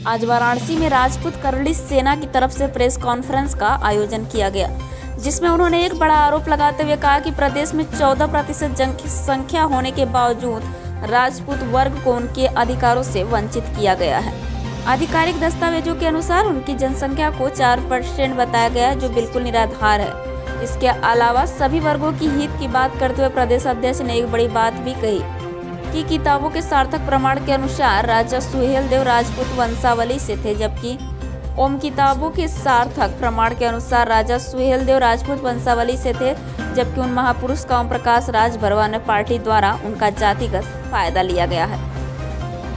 आज वाराणसी में राजपूत करड़ी सेना की तरफ से प्रेस कॉन्फ्रेंस का आयोजन किया गया, जिसमें उन्होंने एक बड़ा आरोप लगाते हुए कहा कि प्रदेश में 14% जनसंख्या होने के बावजूद राजपूत वर्ग को उनके अधिकारों से वंचित किया गया है। आधिकारिक दस्तावेजों के अनुसार उनकी जनसंख्या को 4% बताया गया है, जो बिल्कुल निराधार है। इसके अलावा सभी वर्गों की हित की बात करते हुए प्रदेश अध्यक्ष ने एक बड़ी बात भी कही कि किताबों के सार्थक प्रमाण के अनुसार राजा सुहेलदेव राजपूत वंशावली से थे, जबकि ओम किताबों के सार्थक प्रमाण के अनुसार राजा सुहेलदेव राजपूत वंशावली से थे, जबकि उन महापुरुष का ओम प्रकाश राजभरवाने पार्टी द्वारा उनका जातिगत फायदा लिया गया है।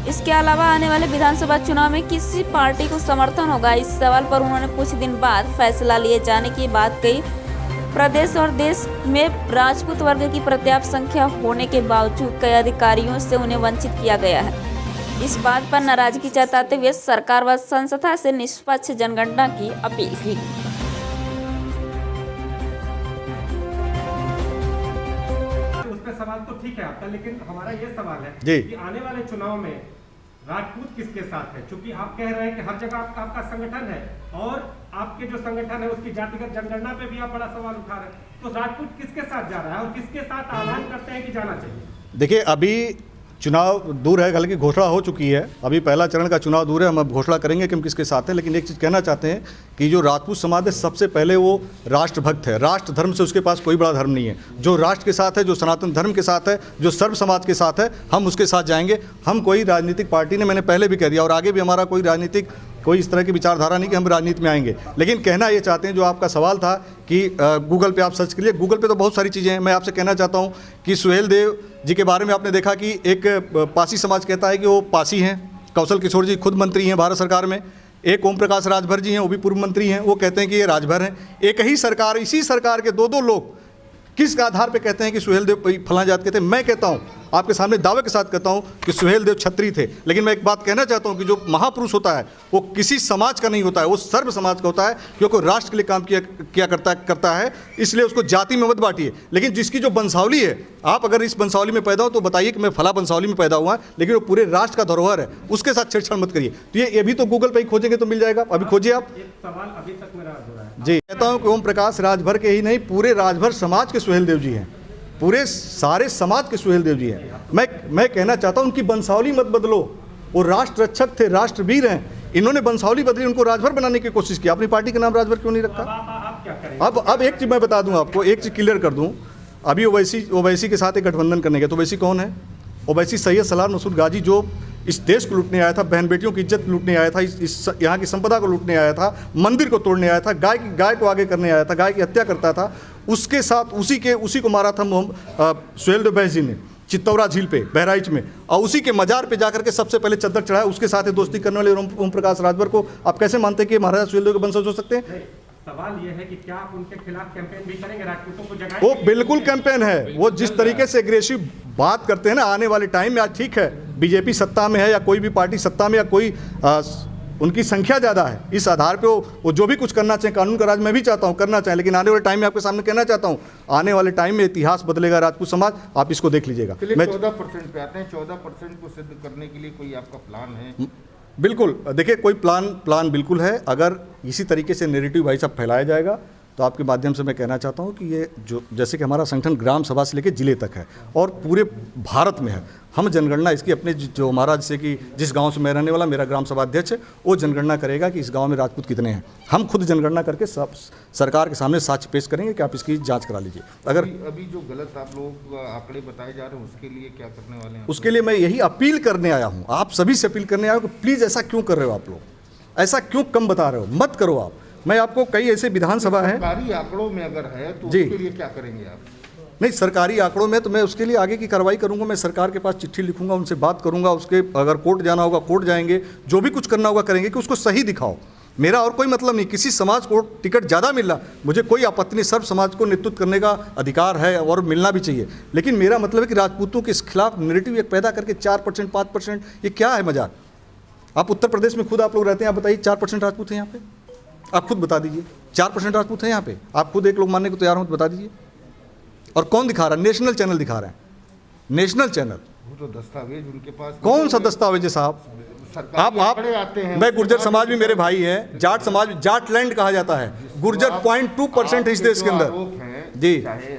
इसके अलावा आने वाले विधानसभा चुनाव में किसी पार्टी को समर्थन होगा, इस सवाल पर उन्होंने कुछ दिन बाद फैसला लिए जाने की बात कही। प्रदेश और देश में राजपूत वर्ग की पर्याप्त संख्या होने के बावजूद कई अधिकारियों से उन्हें वंचित किया गया है। इस बात पर नाराजगी जताते हुए सरकार व संस्था से निष्पक्ष जनगणना की अपील की। सवाल तो ठीक है आपका, लेकिन हमारा ये सवाल है कि आने वाले चुनाव में राजपूत किसके साथ है? क्योंकि आप कह रहे हैं कि हर जगह आपका संगठन है और आपके जो संगठन है उसकी जातिगत जनगणना पे भी आप बड़ा सवाल उठा रहे हैं, तो राजपूत किसके साथ जा रहा है और किसके साथ आह्वान करते हैं कि जाना चाहिए? देखिए, अभी चुनाव दूर है, हालांकि घोषणा हो चुकी है, अभी पहला चरण का चुनाव दूर है, हम अब घोषणा करेंगे कि हम किसके साथ हैं। लेकिन एक चीज़ कहना चाहते हैं कि जो राजपूत समाज है सबसे पहले वो राष्ट्रभक्त है, राष्ट्र धर्म से उसके पास कोई बड़ा धर्म नहीं है। जो राष्ट्र के साथ है, जो सनातन धर्म के साथ है, जो सर्व समाज के साथ है, हम उसके साथ जाएंगे। हम कोई राजनीतिक पार्टी ने, मैंने पहले भी कह दिया और आगे भी हमारा कोई इस तरह की विचारधारा नहीं कि हम राजनीति में आएंगे। लेकिन कहना ये चाहते हैं, जो आपका सवाल था कि गूगल पे आप सर्च करिए, गूगल पे तो बहुत सारी चीज़ें हैं। मैं आपसे कहना चाहता हूँ कि सुहेलदेव जी के बारे में आपने देखा कि एक पासी समाज कहता है कि वो पासी हैं। कौशल किशोर जी खुद मंत्री हैं भारत सरकार में। एक ओम प्रकाश राजभर जी हैं, वो भी पूर्व मंत्री हैं, वो कहते हैं कि ये राजभर हैं। एक ही सरकार, इसी सरकार के दो लोग किस आधार पे कहते हैं कि सुहेलदेव फलां जात के थे? मैं कहता हूँ, आपके सामने दावे के साथ कहता हूँ कि सुहेलदेव क्षत्रिय थे। लेकिन मैं एक बात कहना चाहता हूँ कि जो महापुरुष होता है वो किसी समाज का नहीं होता है, वो सर्व समाज का होता है, क्योंकि राष्ट्र के लिए काम किया करता है। इसलिए उसको जाति में मत बांटिए। लेकिन जिसकी जो वंशावली है, आप अगर इस वंशावली में पैदा हो तो बताइए कि मैं फला वंशावली में पैदा हुआ, लेकिन वो पूरे राष्ट्र का धरोहर है, उसके साथ छेड़छाड़ मत करिए। तो ये भी तो गूगल पर ही खोजेंगे तो मिल जाएगा, अभी खोजिए आप। सवाल अभी तक मेरा अधूरा है। जी, कहता हूँ कि ओम प्रकाश राजभर के ही नहीं, पूरे राजभर समाज के सुहेलदेव जी हैं, पूरे सारे समाज के सुहेलदेव जी हैं। मैं कहना चाहता हूं उनकी वंशावली मत बदलो। वो राष्ट्र रक्षक थे, राष्ट्रवीर हैं। इन्होंने वंशावली बदली, उनको राजभर बनाने की कोशिश की। अपनी पार्टी का नाम राजभर क्यों नहीं रखा? आप क्या करेंगे? अब एक चीज मैं बता दूं आपको, एक चीज क्लियर कर दूं। अभी ओवैसी के साथ एक गठबंधन करने गया। तो ओवैसी कौन है? ओवैसी सैयद सलार मसूद गाजी, जो इस देश को लूटने आया था, बहन बेटियों की इज्जत लूटने आया था, इस यहाँ की संपदा को लूटने आया था, मंदिर को तोड़ने आया था, गाय को आगे करने आया था, गाय की हत्या करता था। उसके साथ उसी को मारा था सुहेलदेव बैस जी ने चित्तौरा झील पे, बहराइच में, और उसी के मजार पे जाकर के सबसे पहले चद्दर चढ़ाया। उसके साथ दोस्ती करने वाले ओम प्रकाश राजभर को आप कैसे मानते हैं कि महाराजा सुहेलदेव के वंशज हो सकते हैं? सवाल ये है कि क्या आप उनके खिलाफ कैंपेन भी करेंगे, राजपूतों को जगाएंगे? वो बिल्कुल कैंपेन है। वो जिस तरीके से एग्रेसिव बात करते हैं ना, आने वाले टाइम में, आज ठीक है बीजेपी सत्ता में है या कोई भी पार्टी सत्ता में, या कोई उनकी संख्या ज़्यादा है, इस आधार पे वो जो भी कुछ करना चाहें, कानून का राज मैं भी चाहता हूँ करना चाहें, लेकिन आने वाले टाइम में आपके सामने कहना चाहता हूँ, आने वाले टाइम में इतिहास बदलेगा राजपूत समाज। आप इसको देख लीजिएगा। 14% पे आते हैं, 14% को सिद्ध करने के लिए कोई आपका प्लान है? बिल्कुल, देखिए कोई प्लान बिल्कुल है। अगर इसी तरीके से नैरेटिव भाई साहब फैलाया जाएगा तो आपके माध्यम से मैं कहना चाहता हूँ कि ये जो जैसे कि हमारा संगठन ग्राम सभा से लेकर जिले तक है और पूरे भारत में है, हम जनगणना इसकी अपने जो हमारा, जैसे कि जिस गांव से मैं रहने वाला, मेरा ग्राम सभा अध्यक्ष है, वो जनगणना करेगा कि इस गांव में राजपूत कितने हैं। हम खुद जनगणना करके सरकार के सामने साक्ष्य पेश करेंगे कि आप इसकी जांच करा लीजिए। अगर अभी जो गलत आप लोग आंकड़े बताए जा रहे हैं उसके लिए क्या करने वाले हैं? उसके लिए मैं यही अपील करने आया हूँ, आप सभी से अपील करने आया हूँ कि प्लीज़ ऐसा क्यों कर रहे हो आप लोग, ऐसा क्यों कम बता रहे हो, मत करो आप। मैं आपको कई ऐसे विधानसभा है, सरकारी आंकड़ों में अगर है तो उसके लिए क्या करेंगे आप? नहीं, सरकारी आंकड़ों में तो मैं उसके लिए आगे की कार्रवाई करूंगा। मैं सरकार के पास चिट्ठी लिखूंगा, उनसे बात करूंगा, उसके अगर कोर्ट जाना होगा कोर्ट जाएंगे, जो भी कुछ करना होगा करेंगे कि उसको सही दिखाओ। मेरा और कोई मतलब नहीं, किसी समाज को टिकट ज़्यादा मिल रहा, मुझे कोई आपत्ति नहीं, सर्व समाज को नेतृत्व करने का अधिकार है और मिलना भी चाहिए। लेकिन मेरा मतलब है कि राजपूतों के खिलाफ नैरेटिव एक पैदा करके 4%, 5%, ये क्या है मजाक? आप उत्तर प्रदेश में खुद आप लोग रहते हैं, आप बताइए 4% राजपूत हैं यहाँ पे? आप खुद बता दीजिए 4% राजपूत हैं यहाँ पे? आप खुद एक लोग मानने को तैयार हो तो बता दीजिए। और कौन दिखा रहा है? नेशनल चैनल दिखा रहे हैं, नेशनल चैनल। वो तो दस्तावेज उनके पास, कौन सा दस्तावेज है साहब? आप आंकड़े आते हैं, मैं गुर्जर समाज भी मेरे भाई है, जाट समाज, जाट लैंड कहा जाता है, गुर्जर 0.2% इस देश के अंदर। आरोप हैं, जी चाहे